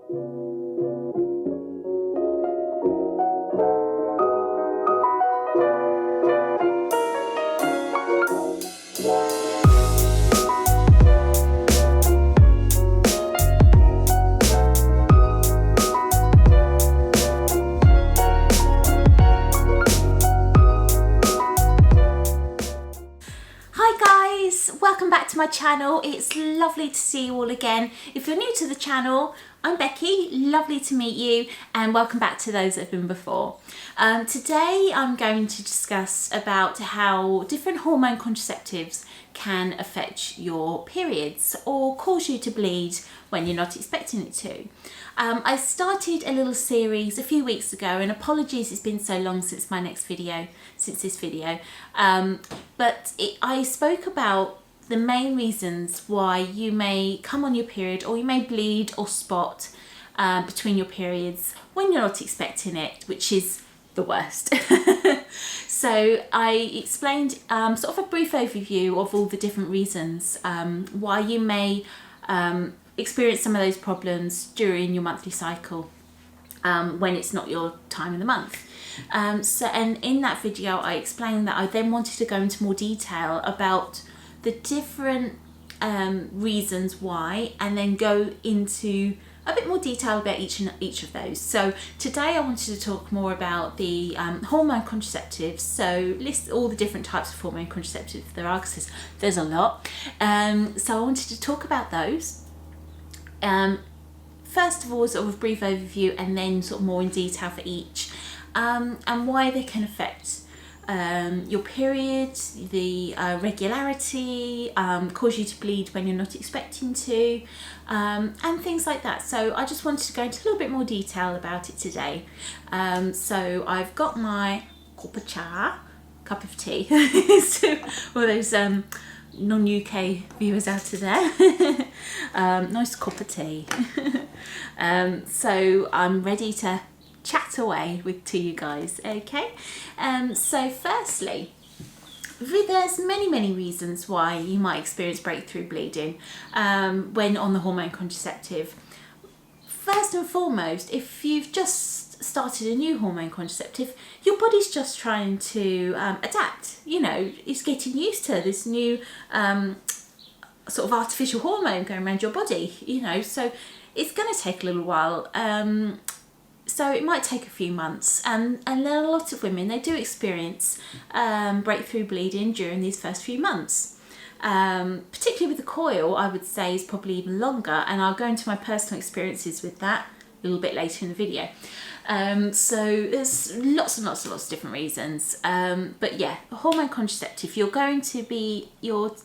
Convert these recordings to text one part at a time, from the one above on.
Welcome back to my channel. It's lovely to see you all again. If you're new to the channel, I'm Becky, lovely to meet you, and welcome back to those that have been before. Today I'm going to discuss about how different hormone contraceptives can affect your periods or cause you to bleed when you're not expecting it to. I started a little series a few weeks ago, and apologies it's been so long since this video, but I spoke about the main reasons why you may come on your period or you may bleed or spot between your periods when you're not expecting it, which is the worst. So I explained sort of a brief overview of all the different reasons why you may experience some of those problems during your monthly cycle when it's not your time of the month. And in that video I explained that I then wanted to go into more detail about the different reasons why, and then go into a bit more detail about each of those. So today I wanted to talk more about the hormone contraceptives, so list all the different types of hormone contraceptives there are, because there's a lot. So I wanted to talk about those. First of all, sort of a brief overview, and then sort of more in detail for each, and why they can affect your period, the regularity, cause you to bleed when you're not expecting to, and things like that. So I just wanted to go into a little bit more detail about it today. So I've got my cup of tea, to all those non-UK viewers out there. Nice cup of tea. So I'm ready to chat away to you guys, okay? So firstly, there's many reasons why you might experience breakthrough bleeding when on the hormone contraceptive. First and foremost, if you've just started a new hormone contraceptive, your body's just trying to adapt. You know, it's getting used to this new sort of artificial hormone going around your body, you know, so it's going to take a little while. So it might take a few months, and there are a lot of women, they do experience breakthrough bleeding during these first few months. Particularly with the coil, I would say is probably even longer, and I'll go into my personal experiences with that a little bit later in the video. So there's lots of different reasons. But yeah, a hormone contraceptive, you're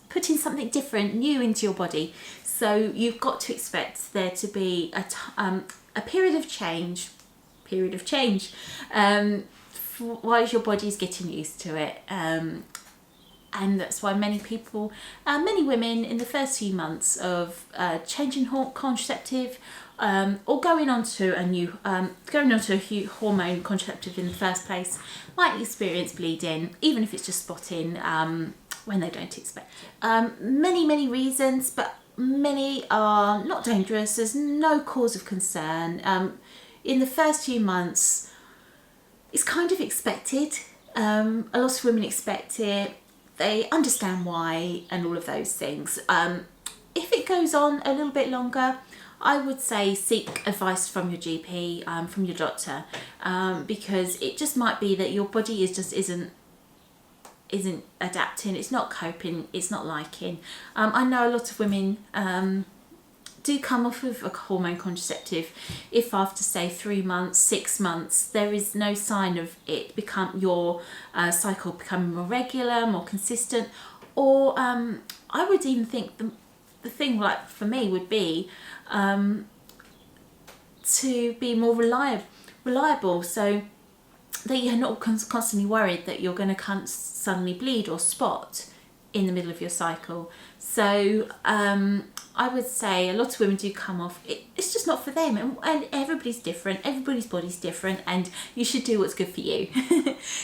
putting something different, new into your body. So you've got to expect there to be a period of change while your body's getting used to it, and that's why many women in the first few months of changing contraceptive or going on to a hormone contraceptive in the first place might experience bleeding, even if it's just spotting when they don't expect it. Many reasons, but many are not dangerous. There's no cause of concern. In the first few months, it's kind of expected. A lot of women expect it. They understand why and all of those things. If it goes on a little bit longer, I would say seek advice from your GP, from your doctor, because it just might be that your body isn't adapting. It's not coping. It's not liking. I know a lot of women do come off of a hormone contraceptive if after say 3 months, 6 months, there is no sign of it your cycle becoming more regular, more consistent, or I would even think the thing like for me would be to be more reliable, so that you're not constantly worried that you're going to suddenly bleed or spot in the middle of your cycle. So I would say a lot of women do come off. It's just not for them, and everybody's different. Everybody's body's different, and you should do what's good for you.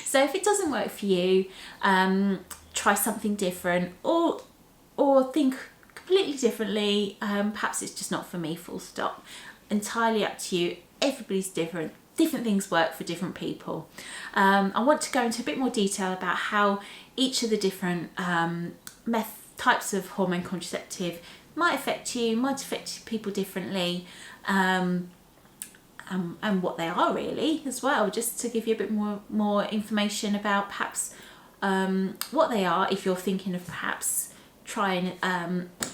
So if it doesn't work for you, try something different, or think completely differently. Perhaps it's just not for me. Full stop. entirely up to you. Everybody's different. Different things work for different people. I want to go into a bit more detail about how each of the different types of hormone contraceptive might affect you, might affect people differently, and what they are really as well, just to give you a bit more information about perhaps what they are if you're thinking of perhaps trying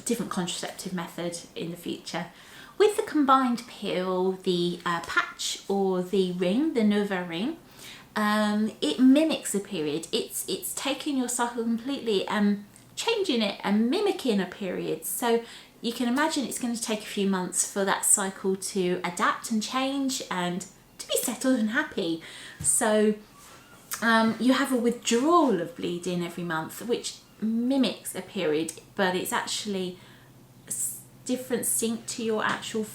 different contraceptive method in the future. With the combined pill, the patch or the ring, the Nova ring, it mimics a period. It's taking your cycle completely and changing it and mimicking a period. So you can imagine it's going to take a few months for that cycle to adapt and change and to be settled and happy. So you have a withdrawal of bleeding every month, which mimics a period, but it's actually different sync to your actual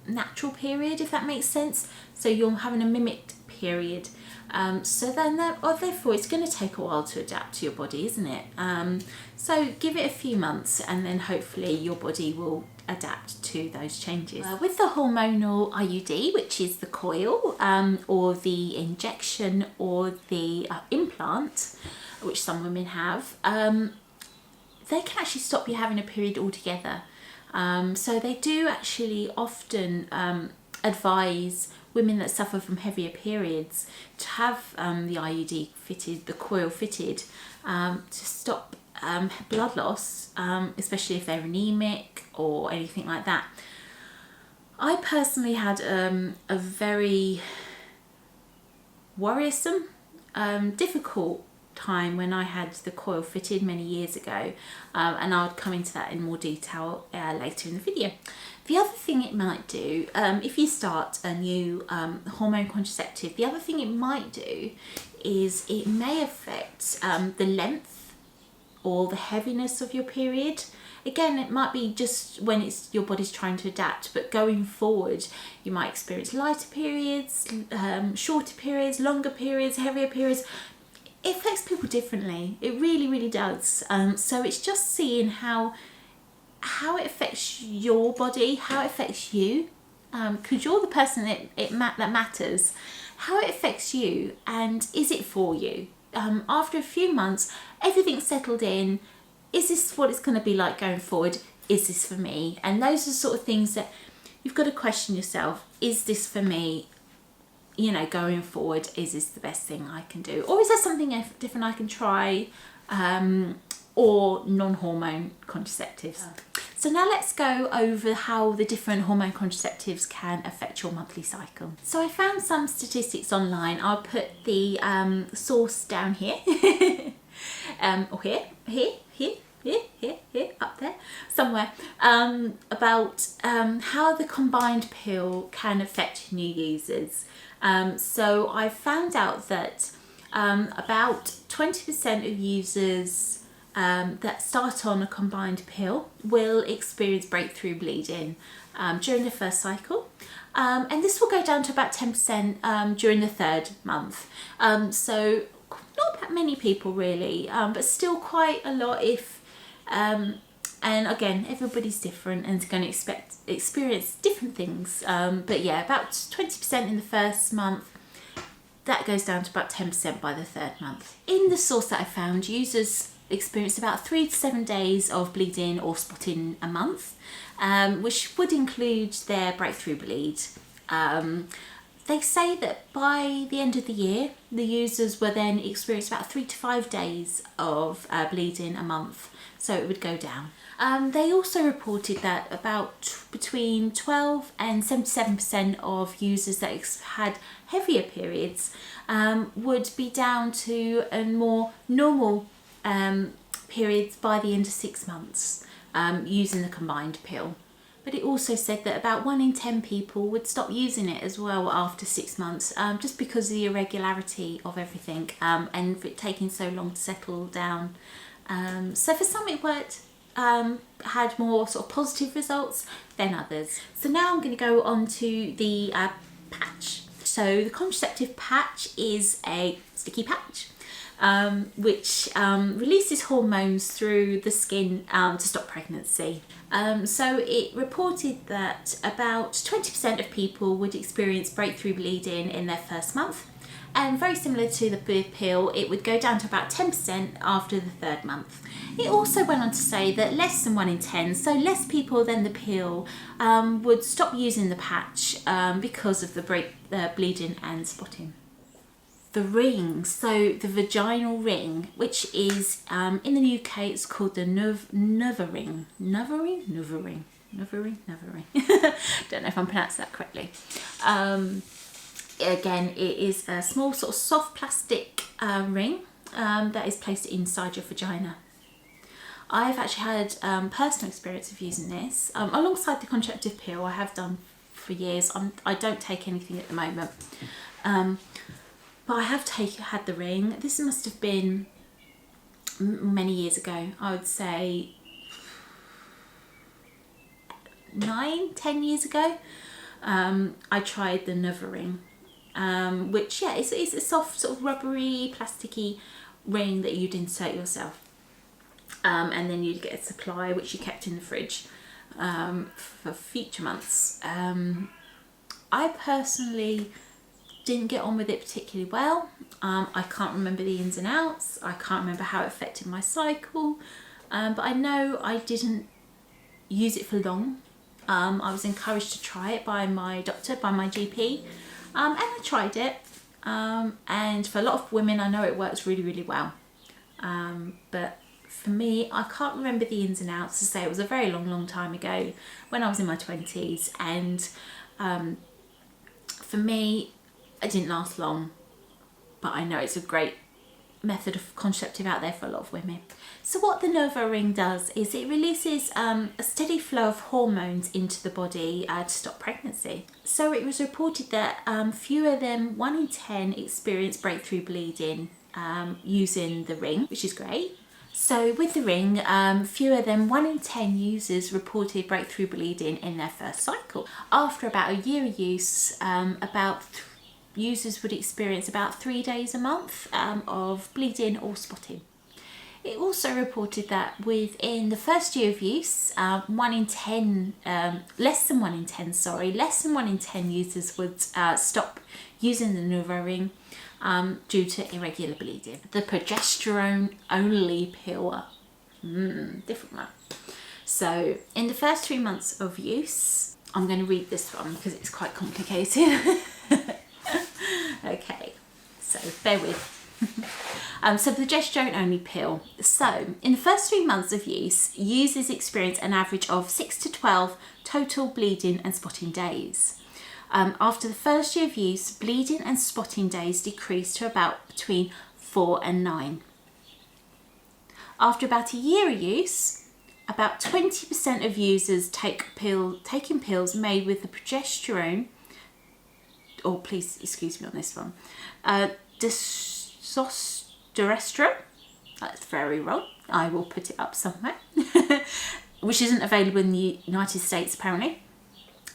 natural period, if that makes sense. So you're having a mimicked period. So then therefore it's going to take a while to adapt to your body, isn't it? So give it a few months and then hopefully your body will adapt to those changes. With the hormonal IUD, which is the coil or the injection or the implant, which some women have, they can actually stop you having a period altogether. So they do actually often advise women that suffer from heavier periods to have the IUD fitted, the coil fitted, to stop blood loss, especially if they're anemic or anything like that. I personally had a very worrisome, difficult time when I had the coil fitted many years ago, and I'll come into that in more detail later in the video. The other thing it might do, if you start a new hormone contraceptive, the other thing it might do is it may affect the length or the heaviness of your period. Again, it might be just when it's your body's trying to adapt, but going forward you might experience lighter periods, shorter periods, longer periods, heavier periods. It affects people differently. It really does. So it's just seeing how it affects your body, how it affects you, because you're the person that matters. How it affects you, and is it for you? After a few months, everything's settled in. Is this what it's going to be like going forward? Is this for me? And those are the sort of things that you've got to question yourself. Is this for me? You know, going forward, is this the best thing I can do? Or is there something different I can try? Or non-hormone contraceptives. So now let's go over how the different hormone contraceptives can affect your monthly cycle. So I found some statistics online. I'll put the source down here. Or here, up there, somewhere, about how the combined pill can affect new users. So I found out that about 20% of users that start on a combined pill will experience breakthrough bleeding during the first cycle, and this will go down to about 10% during the third month. So not that many people really, but still quite a lot if and again, everybody's different and is going to experience different things, but yeah, about 20% in the first month. That goes down to about 10% by the third month. In the source that I found, users experienced about 3 to 7 days of bleeding or spotting a month, which would include their breakthrough bleed. They say that by the end of the year, the users will then experience about 3 to 5 days of bleeding a month, so it would go down. They also reported that about between 12 and 77% of users that had heavier periods would be down to a more normal periods by the end of 6 months using the combined pill. But it also said that about 1 in 10 people would stop using it as well after 6 months, just because of the irregularity of everything and for it taking so long to settle down. So for some it worked, had more sort of positive results than others. So now I'm going to go on to the patch. So the contraceptive patch is a sticky patch. which releases hormones through the skin to stop pregnancy. So it reported that about 20% of people would experience breakthrough bleeding in their first month, and very similar to the pill, it would go down to about 10% after the third month. It also went on to say that less than 1 in 10, so less people than the pill, would stop using the patch because of the bleeding and spotting. The ring, so the vaginal ring, which is in the UK it's called the Nuvaring. Nuvaring. Don't know if I'm pronouncing that correctly. Again, it is a small sort of soft plastic ring that is placed inside your vagina. I've actually had personal experience of using this alongside the contraceptive pill. I have done for years. I don't take anything at the moment. But I have had the ring. This must have been many years ago. I would say 9-10 years ago. I tried the Nova ring, which it's a soft sort of rubbery, plasticky ring that you'd insert yourself, and then you'd get a supply which you kept in the fridge for future months. I personally didn't get on with it particularly well. I can't remember the ins and outs. I can't remember how it affected my cycle, but I know I didn't use it for long. I was encouraged to try it by my doctor, by my GP, and I tried it, and for a lot of women I know it works really, really well, but for me, I can't remember the ins and outs. To say, it was a very long time ago when I was in my 20s, and for me it didn't last long, but I know it's a great method of contraceptive out there for a lot of women. So what the Nova ring does is it releases a steady flow of hormones into the body to stop pregnancy. So it was reported that fewer than 1 in 10 experience breakthrough bleeding using the ring, which is great. So with the ring, fewer than 1 in 10 users reported breakthrough bleeding in their first cycle. After about a year of use, users would experience about 3 days a month of bleeding or spotting. It also reported that within the first year of use, less than 1 in 10 users would stop using the Nova ring due to irregular bleeding. The progesterone only pill, different one. So in the first 3 months of use, I'm going to read this one because it's quite complicated. Okay, so bear with. So progesterone only pill. So in the first 3 months of use, users experience an average of 6 to 12 total bleeding and spotting days. After the first year of use, bleeding and spotting days decrease to about between 4 and 9. After about a year of use, about 20% of users taking pills made with the progesterone, or please excuse me on this one, testosterone, that's very wrong, I will put it up somewhere, which isn't available in the United States apparently,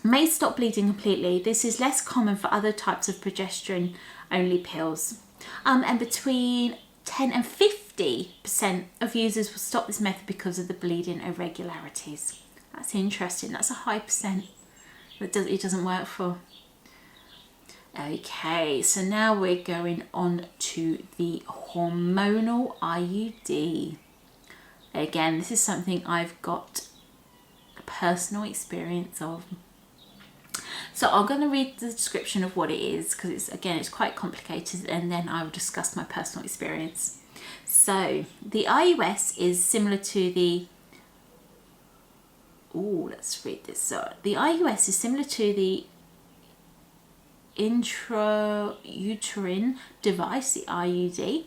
may stop bleeding completely. This is less common for other types of progesterone only pills, and between 10 and 50% of users will stop this method because of the bleeding irregularities. That's interesting. That's a high percent that it doesn't work for. Okay, so now we're going on to the hormonal IUD. Again, this is something I've got personal experience of. So I'm going to read the description of what it is because it's quite complicated, and then I will discuss my personal experience. So the IUS is similar to the let's read this. So the IUS is similar to the intrauterine device, the IUD,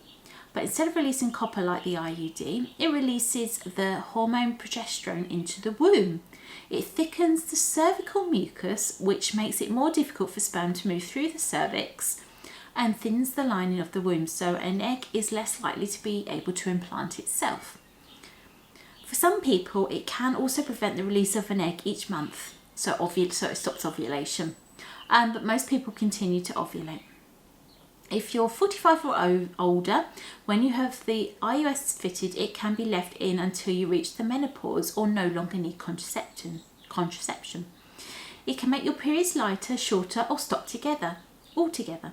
but instead of releasing copper like the IUD, it releases the hormone progesterone into the womb. It thickens the cervical mucus, which makes it more difficult for sperm to move through the cervix, and thins the lining of the womb, so an egg is less likely to be able to implant itself. For some people, it can also prevent the release of an egg each month, so it stops ovulation. But most people continue to ovulate. If you're 45 or older, when you have the IUS fitted, it can be left in until you reach the menopause or no longer need contraception. It can make your periods lighter, shorter, or stop altogether.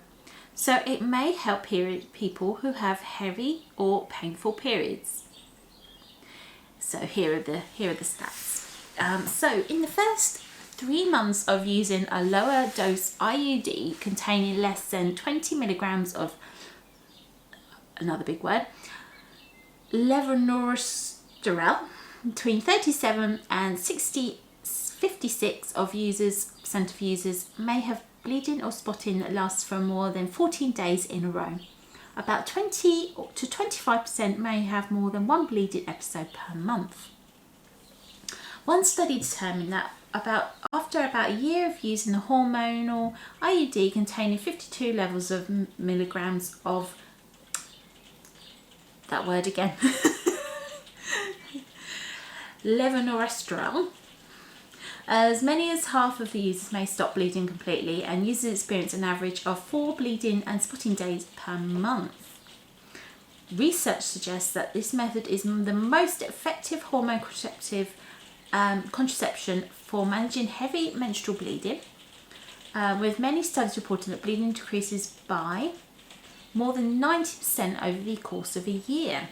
So it may help people who have heavy or painful periods. So here are the stats. So in the first 3 months of using a lower dose IUD containing less than 20 milligrams of, another big word, levonorgestrel, between 37 and 56% of users may have bleeding or spotting that lasts for more than 14 days in a row. About 20 to 25% may have more than one bleeding episode per month. One study determined that after about a year of using the hormonal IUD containing 52 levels of milligrams of, that word again, levonorgestrel, as many as half of the users may stop bleeding completely, and users experience an average of 4 bleeding and spotting days per month. Research suggests that this method is the most effective hormone contraception for managing heavy menstrual bleeding, with many studies reporting that bleeding decreases by more than 90% over the course of a year.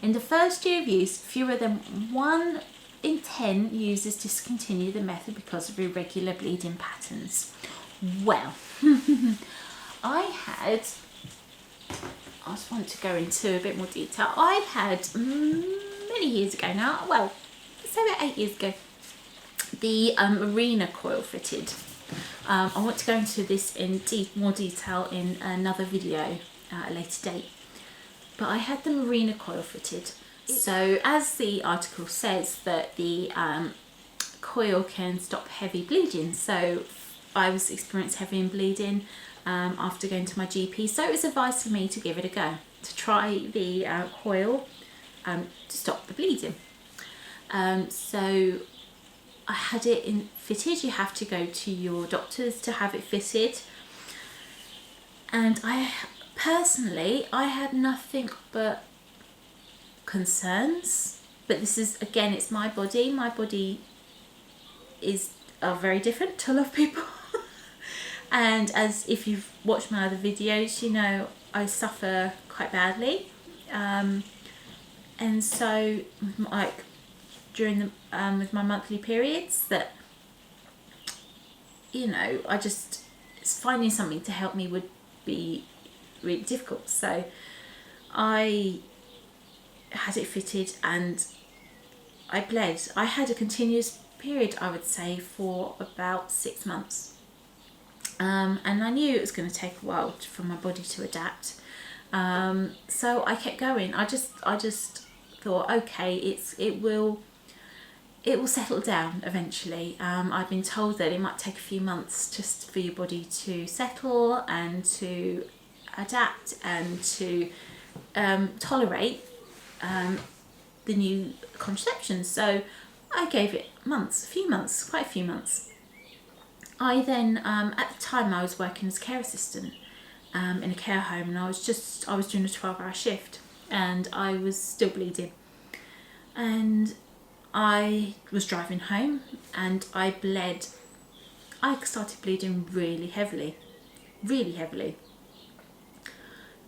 In the first year of use, fewer than 1 in 10 users discontinue the method because of irregular bleeding patterns. Well, I just want to go into a bit more detail. I had many years ago now, well, let's say about 8 years ago, the Arena coil fitted. I want to go into this in more detail in another video at a later date. But I had the Arena coil fitted. So as the article says, that the coil can stop heavy bleeding. So I was experiencing heavy bleeding after going to my GP. So it was advised for me to give it a go, to try the coil to stop the bleeding. So I had it fitted. You have to go to your doctors to have it fitted. And I had nothing but concerns, but this is, again, it's my body. My body is very different to a lot of people. And as if you've watched my other videos, you know I suffer quite badly. And so like during the with my monthly periods, that, you know, finding something to help me would be really difficult. So I had it fitted and I bled. I had a continuous period, I would say, for about 6 months. And I knew it was going to take a while for my body to adapt. So I kept going. I just thought, okay, it will settle down eventually. I've been told that it might take a few months just for your body to settle and to adapt and to tolerate the new contraception. So I gave it months, quite a few months. I then, at the time, I was working as a care assistant in a care home, and I was doing a 12-hour shift, and I was still bleeding. And I was driving home, and I started bleeding really heavily.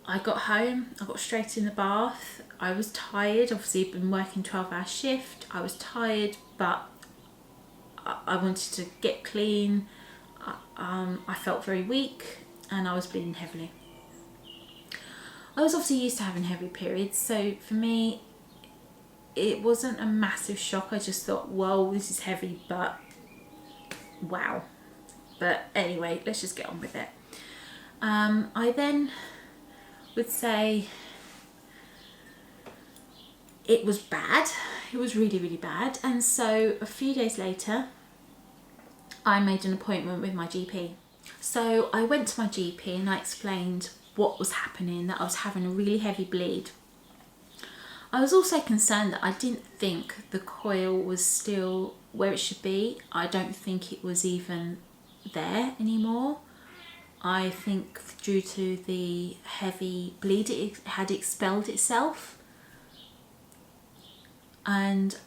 I got home, I got straight in the bath. I was tired, obviously I'd been working 12-hour shift. I was tired, but I wanted to get clean. I felt very weak and I was bleeding heavily. I was obviously used to having heavy periods, so for me it wasn't a massive shock. I just thought, whoa, this is heavy, but wow. But anyway, let's just get on with it. I then would say it was bad. It was really, really bad. And so a few days later, I made an appointment with my GP. So I went to my GP and I explained what was happening, that I was having a really heavy bleed. I was also concerned that I didn't think the coil was still where it should be. I don't think it was even there anymore. I think due to the heavy bleed, it had expelled itself, and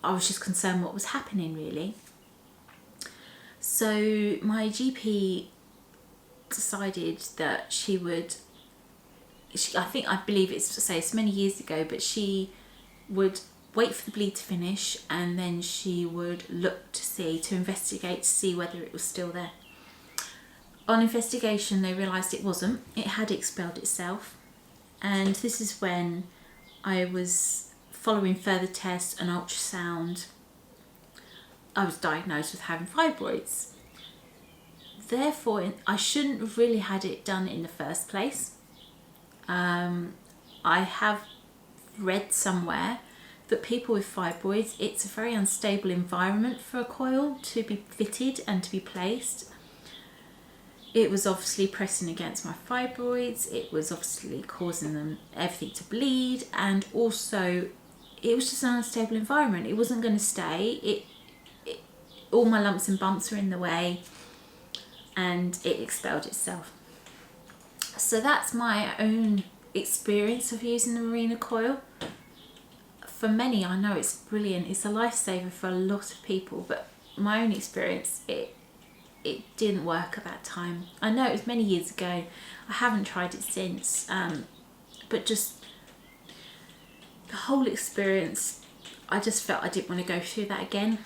I was just concerned what was happening really. So my GP decided that I believe it's many years ago, but she would wait for the bleed to finish and then she would look to investigate to see whether it was still there. On investigation, they realised it wasn't. It had expelled itself, and this is when I was following further tests and ultrasound. I was diagnosed with having fibroids. Therefore, I shouldn't have really had it done in the first place. I have read somewhere that people with fibroids, it's a very unstable environment for a coil to be fitted and to be placed. It was obviously pressing against my fibroids, it was obviously causing them everything to bleed, and also it was just an unstable environment. It wasn't going to stay. All my lumps and bumps were in the way, and it expelled itself. So that's my own experience of using the Mirena coil. For many, I know it's brilliant. It's a lifesaver for a lot of people, but my own experience, it didn't work at that time. I know it was many years ago. I haven't tried it since, but just the whole experience, I just felt I didn't want to go through that again.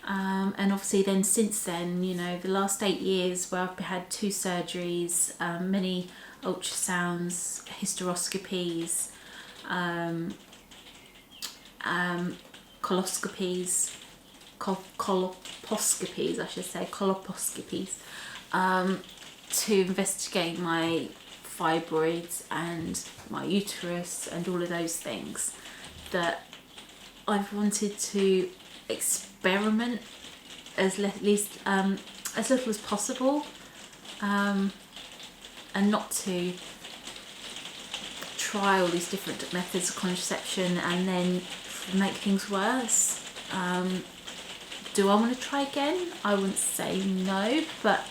And obviously then since then, you know, the last 8 years where I've had 2 surgeries, many ultrasounds, hysteroscopies, coloscopies, colposcopies, I should say, colposcopies, to investigate my fibroids and my uterus and all of those things, that I've wanted to experiment as little as possible, and not to try all these different methods of contraception and then make things worse. Do I want to try again? I wouldn't say no, but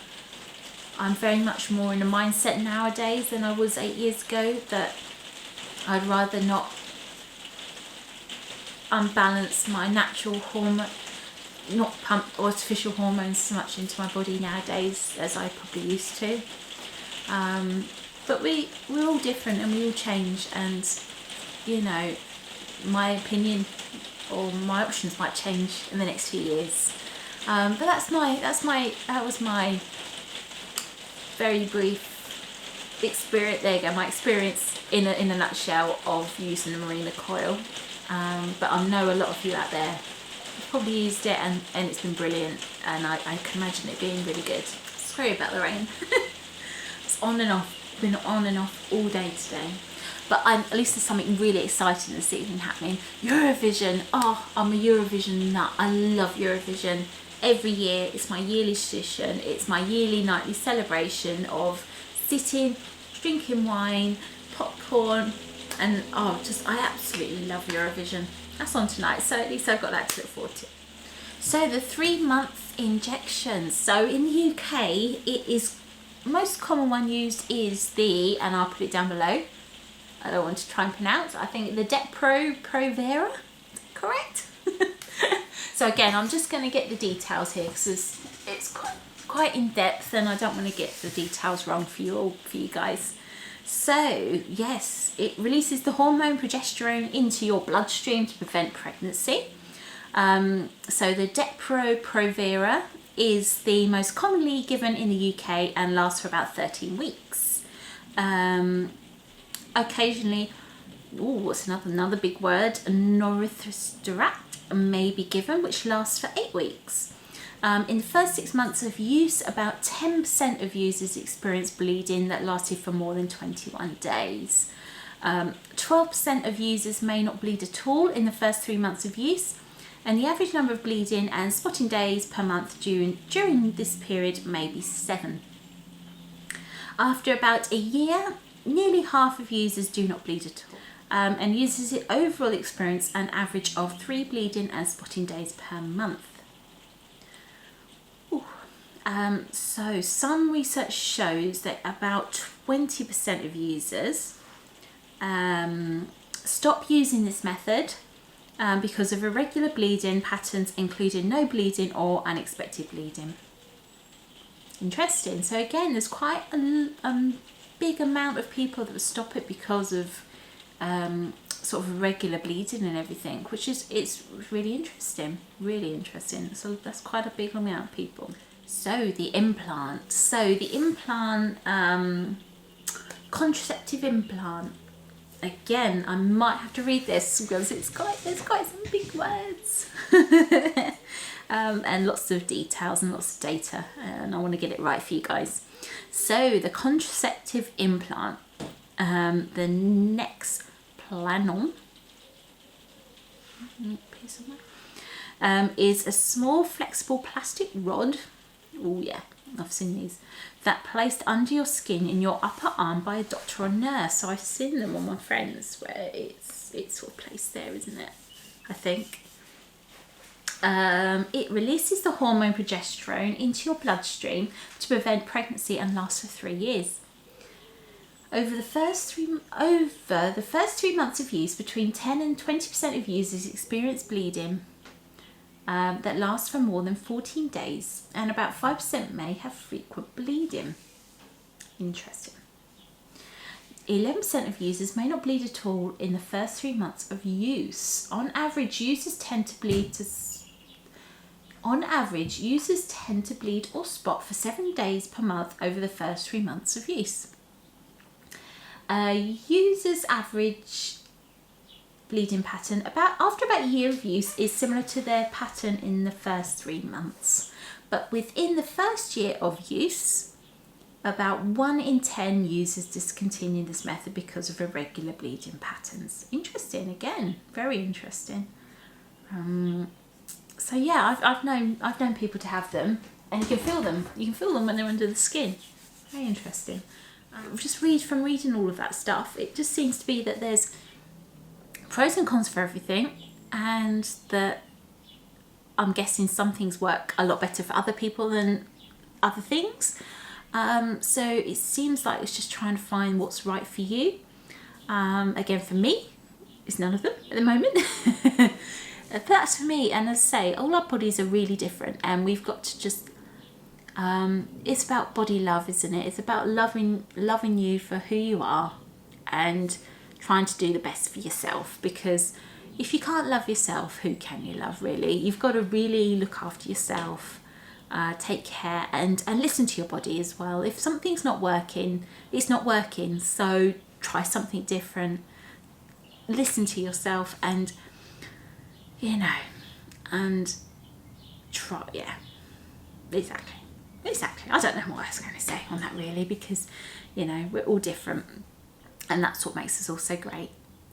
I'm very much more in a mindset nowadays than I was 8 years ago, that I'd rather not unbalance my natural hormone, not pump artificial hormones so much into my body nowadays as I probably used to. But we're all different and we all change, and you know, my opinion or my options might change in the next few years. But that was my very brief experience. There you go, my experience in a nutshell of using the Mirena coil. But I know a lot of you out there have probably used it and it's been brilliant, and I can imagine it being really good. Sorry about the rain. It's on and off, been on and off all day today. But at least there's something really exciting this evening happening. Eurovision. Oh, I'm a Eurovision nut. I love Eurovision. Every year, it's my yearly tradition. It's my yearly nightly celebration of sitting, drinking wine, popcorn, and I absolutely love Eurovision. That's on tonight, so at least I've got that to look forward to. So the 3-month injections. So in the UK, it is most common one used is and I'll put it down below. I don't want to try and pronounce. I think the Depo-Provera, correct? So again, I'm just going to get the details here because it's quite in depth, and I don't want to get the details wrong for you guys. So yes, it releases the hormone progesterone into your bloodstream to prevent pregnancy. So the Depo-Provera is the most commonly given in the UK and lasts for about 13 weeks. Occasionally, what's another big word? Norithrostorat may be given, which lasts for 8 weeks. In the first 6 months of use, about 10% of users experienced bleeding that lasted for more than 21 days. 12% of users may not bleed at all in the first 3 months of use, and the average number of bleeding and spotting days per month during this period may be 7. After about a year, nearly half of users do not bleed at all, and users overall experience an average of 3 bleeding and spotting days per month. So some research shows that about 20% of users stop using this method because of irregular bleeding patterns, including no bleeding or unexpected bleeding. Interesting. So again, there's quite a big amount of people that stop it because of sort of irregular bleeding and everything, which is, it's really interesting, really interesting. So that's quite a big amount of people. So the implant. Contraceptive implant. Again, I might have to read this because there's quite some big words. And lots of details and lots of data, and I want to get it right for you guys. So the contraceptive implant, the next planon, is a small flexible plastic rod. Oh yeah, I've seen these. That placed under your skin in your upper arm by a doctor or nurse. So I've seen them on my friends where it's sort of placed there, isn't it? I think. It releases the hormone progesterone into your bloodstream to prevent pregnancy and lasts for 3 years. Over the first 3 months of use, between 10 and 20% of users experience bleeding that lasts for more than 14 days, and about 5% may have frequent bleeding. Interesting. 11% of users may not bleed at all in the first 3 months of use. On average, users tend to bleed or spot for 7 days per month over the first 3 months of use. Users' average bleeding pattern after about a year of use is similar to their pattern in the first 3 months, but within the first year of use, about 1 in 10 users discontinue this method because of irregular bleeding patterns. Interesting, again, very interesting. So yeah, I've known people to have them, and you can feel them. You can feel them when they're under the skin. Very interesting. Just from reading all of that stuff, it just seems to be that there's pros and cons for everything, and that I'm guessing some things work a lot better for other people than other things. So it seems like it's just trying to find what's right for you. Again, for me, it's none of them at the moment. But that's for me, and as I say, all our bodies are really different, and we've got to just it's about body love, isn't it? It's about loving you for who you are and trying to do the best for yourself, because if you can't love yourself, who can you love, really? You've got to really look after yourself, take care, and listen to your body as well. If something's not working, it's not working, so try something different. Listen to yourself, and and try. Yeah, exactly. I don't know what I was going to say on that, really, because we're all different, and that's what makes us all so great.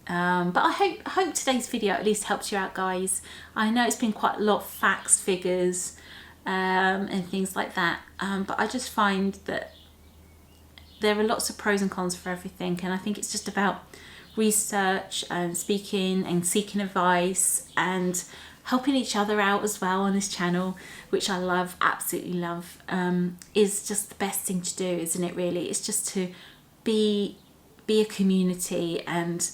But I hope today's video at least helps you out, guys. I know it's been quite a lot of facts, figures, and things like that, but I just find that there are lots of pros and cons for everything, and I think it's just about research and speaking and seeking advice and helping each other out as well on this channel, which I love, absolutely love. Is just the best thing to do, isn't it, really? It's just to be a community and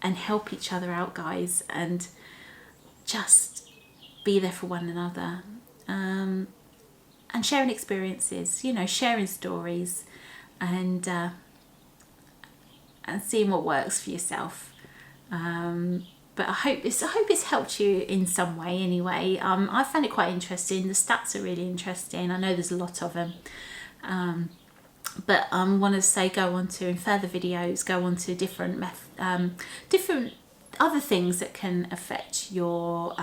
help each other out, guys, and just be there for one another, and sharing experiences, sharing stories, and seeing what works for yourself. But I hope it's helped you in some way anyway. I found it quite interesting. The stats are really interesting. I know there's a lot of them. But I want to say in further videos, go on to different other things that can affect your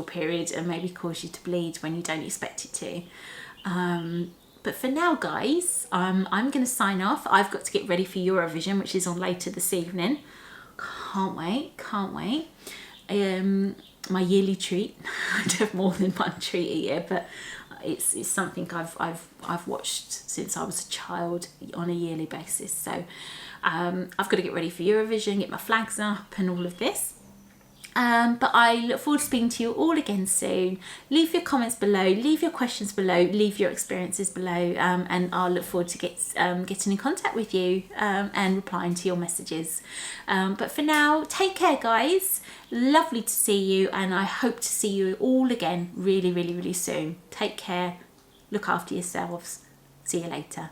period and maybe cause you to bleed when you don't expect it to. But for now, guys, I'm going to sign off. I've got to get ready for Eurovision, which is on later this evening. Can't wait. My yearly treat. I do have more than one treat a year, but it's something I've watched since I was a child on a yearly basis. So I've got to get ready for Eurovision, get my flags up and all of this. But I look forward to speaking to you all again soon. Leave your comments below, leave your questions below, leave your experiences below, and I'll look forward to getting in contact with you and replying to your messages. But for now, take care, guys. Lovely to see you, and I hope to see you all again really, really, really soon. Take care. Look after yourselves. See you later.